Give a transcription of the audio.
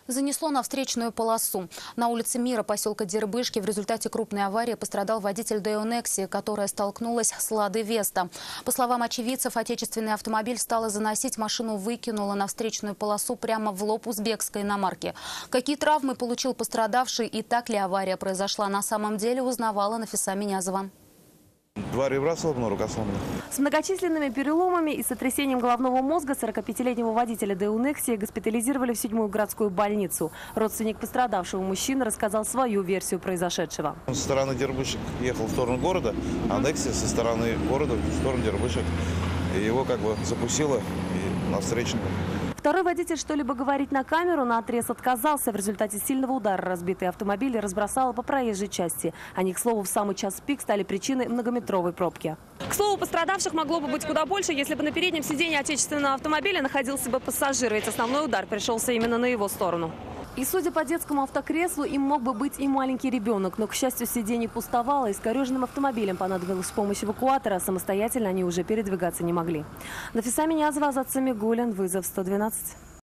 Занесло на встречную полосу. На улице Мира поселка Дербышки в результате крупной аварии пострадал водитель Део Некси, которая столкнулась с Ладой Веста. По словам очевидцев, отечественный автомобиль стала заносить, машину выкинула на встречную полосу прямо в лоб узбекской иномарки. Какие травмы получил пострадавший и так ли авария произошла на самом деле, узнавала Нафиса Минязова. Два ребра сломано, рука сломана. С многочисленными переломами и сотрясением головного мозга 45-летнего водителя Део Некси госпитализировали в 7-ю городскую больницу. Родственник пострадавшего мужчины рассказал свою версию произошедшего. Он со стороны Дербышек ехал в сторону города, а Некси со стороны города в сторону Дербышек. И его запустило на встречниках. Второй водитель что-либо говорить на камеру наотрез отказался. В результате сильного удара разбитый автомобиль разбросало по проезжей части. Они, к слову, в самый час пик стали причиной многометровой пробки. К слову, пострадавших могло бы быть куда больше, если бы на переднем сиденье отечественного автомобиля находился бы пассажир, ведь основной удар пришелся именно на его сторону. И судя по детскому автокреслу, им мог бы быть и маленький ребенок. Но, к счастью, сиденье пустовало, и искореженным автомобилем понадобилась помощь эвакуатора. Самостоятельно они уже передвигаться не могли. Нафиса Минязова, Азат Самигуллин, вызов 112.